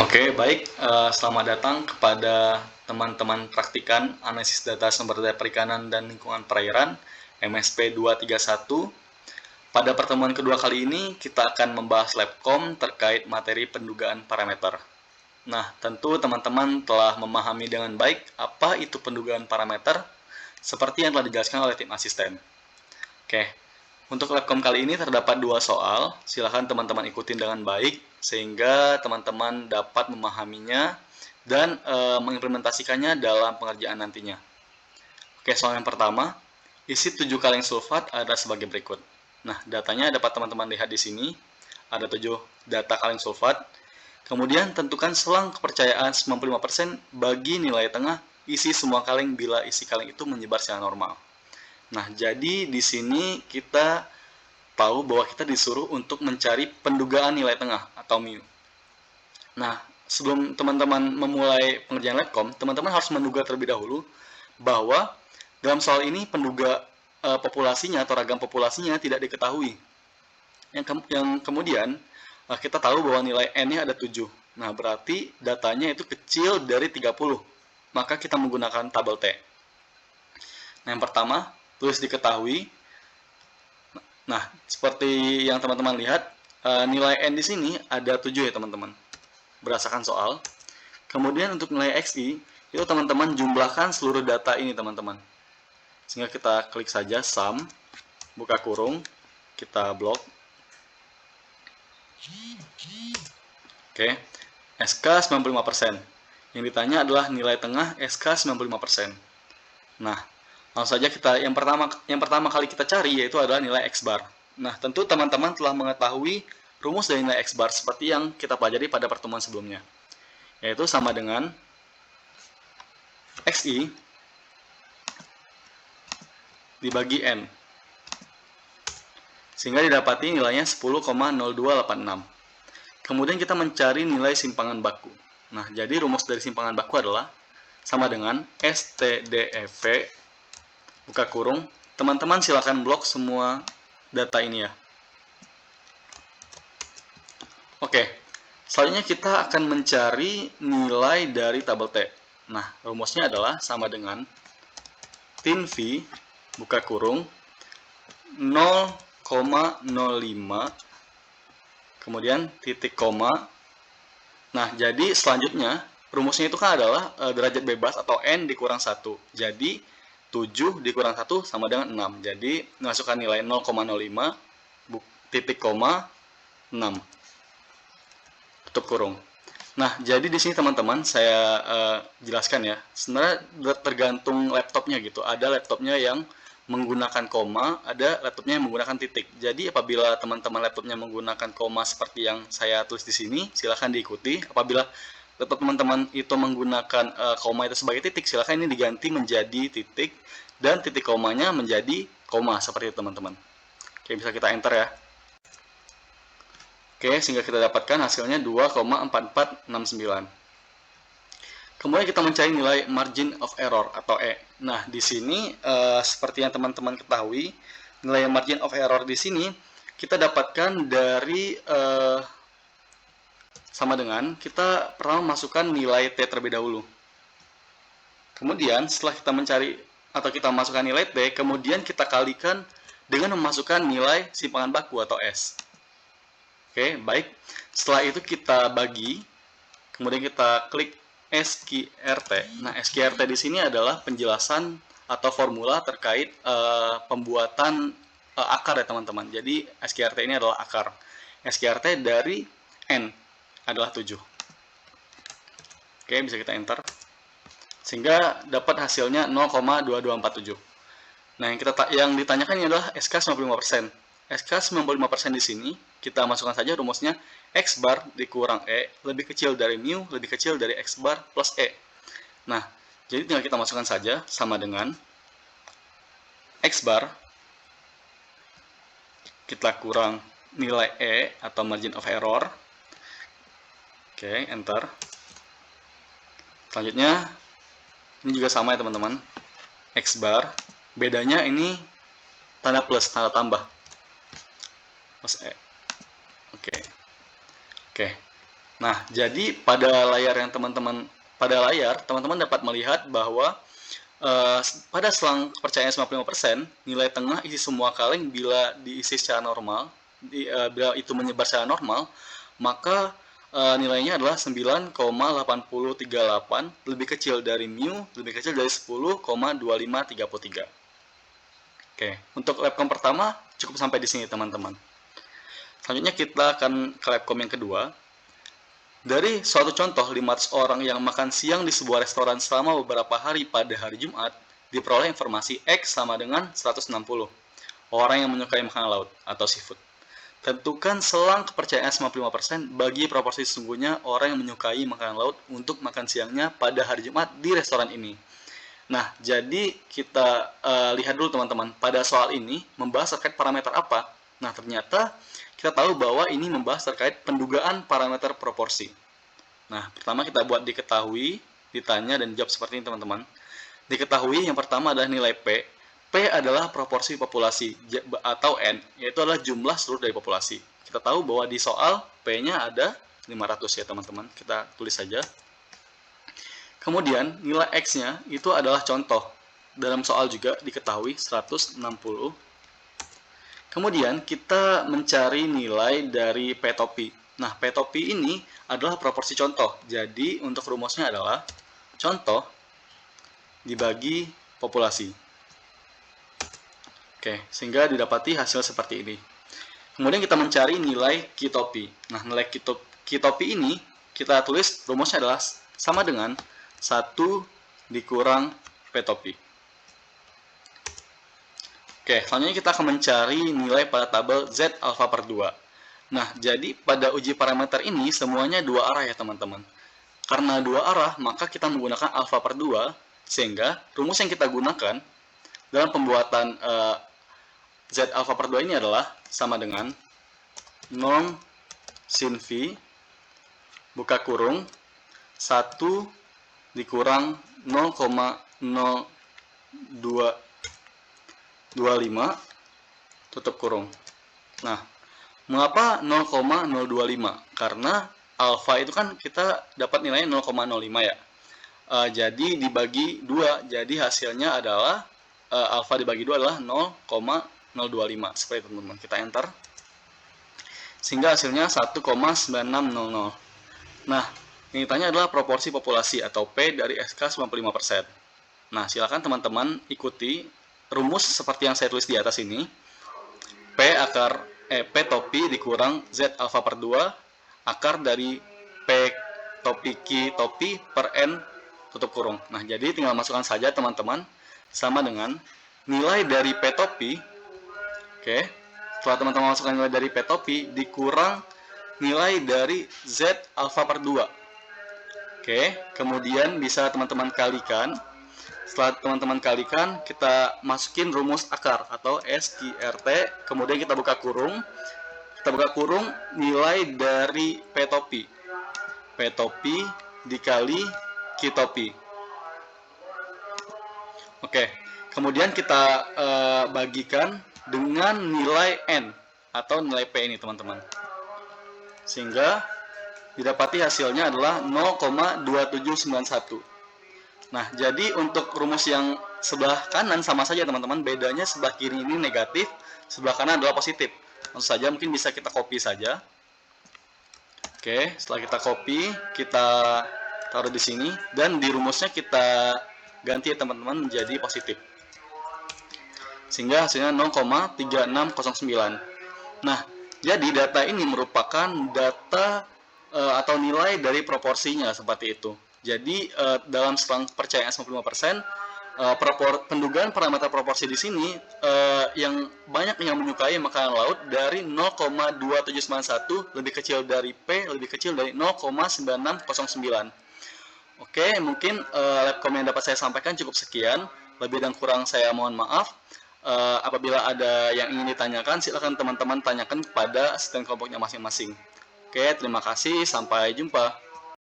Oke, baik. Selamat datang kepada teman-teman praktikan analisis data sumber daya perikanan dan lingkungan perairan MSP 231. Pada pertemuan kedua kali ini, kita akan membahas Labcom terkait materi pendugaan parameter. Nah, tentu teman-teman telah memahami dengan baik apa itu pendugaan parameter, seperti yang telah dijelaskan oleh tim asisten. Oke, untuk Labcom kali ini terdapat 2 soal, silahkan teman-teman ikutin dengan baik, sehingga teman-teman dapat memahaminya dan mengimplementasikannya dalam pengerjaan nantinya. Oke, soal yang pertama, isi 7 kaleng sulfat ada sebagai berikut. Nah, datanya dapat teman-teman lihat di sini, ada 7 data kaleng sulfat. Kemudian tentukan selang kepercayaan 95% bagi nilai tengah isi semua kaleng bila isi kaleng itu menyebar secara normal. Nah, jadi di sini kita tahu bahwa kita disuruh untuk mencari pendugaan nilai tengah atau mu. Nah, sebelum teman-teman memulai pengerjaan Labcom, teman-teman harus menduga terlebih dahulu bahwa dalam soal ini penduga populasinya atau ragam populasinya tidak diketahui. Yang kemudian kita tahu bahwa nilai N-nya ada 7. Nah, berarti datanya itu kecil dari 30. Maka kita menggunakan tabel T. Nah, yang pertama, tulis diketahui. Nah, seperti yang teman-teman lihat, nilai N di sini ada 7 ya teman-teman, berdasarkan soal. Kemudian untuk nilai XI, itu teman-teman jumlahkan seluruh data ini teman-teman. Sehingga kita klik saja sum, buka kurung, kita blok. Oke, SK 95%. Yang ditanya adalah nilai tengah SK 95%. Nah, langsung saja kita yang pertama kali kita cari yaitu adalah nilai X bar. Nah, tentu teman-teman telah mengetahui rumus dari nilai X bar seperti yang kita pelajari pada pertemuan sebelumnya. Yaitu sama dengan XI dibagi N. Sehingga didapati nilainya 10,0286. Kemudian kita mencari nilai simpangan baku. Nah, jadi rumus dari simpangan baku adalah sama dengan STDEV buka kurung. Teman-teman silakan blok semua data ini ya. Oke, selanjutnya kita akan mencari nilai dari tabel T. Nah, rumusnya adalah sama dengan tin V buka kurung 0,05 kemudian titik koma. Nah, jadi selanjutnya rumusnya itu kan adalah derajat bebas atau N dikurang 1. Jadi 7 dikurang 1 sama dengan 6. Jadi masukkan nilai 0,05 titik koma 6. Tutup kurung. Nah, jadi di sini teman-teman saya jelaskan ya. Sebenarnya tergantung laptopnya gitu. Ada laptopnya yang menggunakan koma, ada laptopnya yang menggunakan titik. Jadi apabila teman-teman laptopnya menggunakan koma seperti yang saya tulis di sini, silahkan diikuti. Apabila laptop teman-teman itu menggunakan koma itu sebagai titik, silahkan ini diganti menjadi titik dan titik komanya menjadi koma seperti itu teman-teman. Oke, bisa kita enter ya. Oke, sehingga kita dapatkan hasilnya 2,4469. Kemudian kita mencari nilai margin of error atau E. Nah, di sini seperti yang teman-teman ketahui, nilai margin of error di sini kita dapatkan dari sama dengan kita pertama masukkan nilai T terlebih dahulu. Kemudian setelah kita mencari atau kita masukkan nilai T, kemudian kita kalikan dengan memasukkan nilai simpangan baku atau S. Oke, baik. Setelah itu kita bagi, kemudian kita klik SQRT. Nah, SQRT di sini adalah penjelasan atau formula terkait pembuatan akar ya teman-teman. Jadi SQRT ini adalah akar. SQRT dari N adalah 7. Oke, bisa kita enter. Sehingga dapat hasilnya 0,2247. Nah, yang ditanyakan ini adalah SK 95%. SK 95% di sini kita masukkan saja rumusnya X bar dikurang E lebih kecil dari mu lebih kecil dari X bar plus E. Nah, jadi tinggal kita masukkan saja sama dengan X bar kita kurang nilai E atau margin of error. Oke, enter. Selanjutnya ini juga sama ya teman-teman. X bar bedanya ini tanda plus, tanda tambah plus E. Oke. Nah, jadi pada layar teman-teman dapat melihat bahwa pada selang kepercayaan 95%, nilai tengah isi semua kaleng bila diisi secara normal, bila itu menyebar secara normal, maka nilainya adalah 9,8038, lebih kecil dari mu, lebih kecil dari 10,2533. Oke, untuk labcom pertama cukup sampai di sini teman-teman. Selanjutnya kita akan ke labcom yang kedua. Dari suatu contoh 500 orang yang makan siang di sebuah restoran selama beberapa hari pada hari Jumat, diperoleh informasi X sama dengan 160 orang yang menyukai makanan laut atau seafood. Tentukan selang kepercayaan 95% bagi proporsi sesungguhnya orang yang menyukai makanan laut untuk makan siangnya pada hari Jumat di restoran ini. Nah, jadi kita lihat dulu teman-teman, pada soal ini membahas terkait parameter apa? Nah, ternyata kita tahu bahwa ini membahas terkait pendugaan parameter proporsi. Nah, pertama kita buat diketahui, ditanya, dan jawab seperti ini teman-teman. Diketahui yang pertama adalah nilai P. P adalah proporsi populasi atau N, yaitu adalah jumlah seluruh dari populasi. Kita tahu bahwa di soal P-nya ada 500 ya teman-teman. Kita tulis saja. Kemudian nilai X-nya itu adalah contoh. Dalam soal juga diketahui 160. Kemudian kita mencari nilai dari P topi. Nah, P topi ini adalah proporsi contoh. Jadi untuk rumusnya adalah contoh dibagi populasi. Oke, sehingga didapati hasil seperti ini. Kemudian kita mencari nilai Q topi. Nah, nilai Q topi ini kita tulis rumusnya adalah sama dengan 1 dikurang P topi. Oke, selanjutnya kita akan mencari nilai pada tabel Z alfa per 2. Nah, jadi pada uji parameter ini semuanya dua arah ya teman-teman. Karena dua arah, maka kita menggunakan alfa per 2, sehingga rumus yang kita gunakan dalam pembuatan Z alfa per 2 ini adalah sama dengan norm sin V buka kurung 1 dikurang 0,0225 tutup kurung. Nah, mengapa 0,025? Karena alfa itu kan kita dapat nilainya 0,05 ya. Jadi dibagi 2, jadi hasilnya adalah alfa dibagi 2 adalah 0,025. Seperti itu teman-teman. Kita enter. Sehingga hasilnya 1,9600. Nah, yang ditanya adalah proporsi populasi atau P dari SK 95%. Nah, silakan teman-teman ikuti rumus seperti yang saya tulis di atas ini. P topi dikurang Z alfa per 2 akar dari P topi Q topi per N tutup kurung. Nah, jadi tinggal masukkan saja teman-teman sama dengan nilai dari P topi. Oke. Setelah teman-teman masukkan nilai dari P topi dikurang nilai dari Z alfa per 2. Oke, kemudian bisa teman-teman kalikan. Setelah teman-teman kalikan, kita masukin rumus akar atau SQRT, kemudian kita buka kurung. Kita buka kurung nilai dari P topi. P topi dikali Q topi. Oke, kemudian kita bagikan dengan nilai N atau nilai P ini teman-teman. Sehingga didapati hasilnya adalah 0,2791. Nah, jadi untuk rumus yang sebelah kanan sama saja teman-teman, bedanya sebelah kiri ini negatif, sebelah kanan adalah positif. Langsung saja mungkin bisa kita copy saja. Oke, setelah kita copy, kita taruh di sini dan di rumusnya kita ganti ya teman-teman menjadi positif. Sehingga hasilnya 0,3609. Nah, jadi data ini merupakan data atau nilai dari proporsinya seperti itu. Jadi dalam selang kepercayaan 95%, pendugaan parameter proporsi di sini yang banyak yang menyukai makanan laut dari 0,2791 lebih kecil dari P lebih kecil dari 0,9609. Oke, mungkin labcom yang dapat saya sampaikan cukup sekian. Lebih dan kurang saya mohon maaf. Apabila ada yang ingin ditanyakan, silakan teman-teman tanyakan kepada asisten kelompoknya masing-masing. Oke, terima kasih. Sampai jumpa.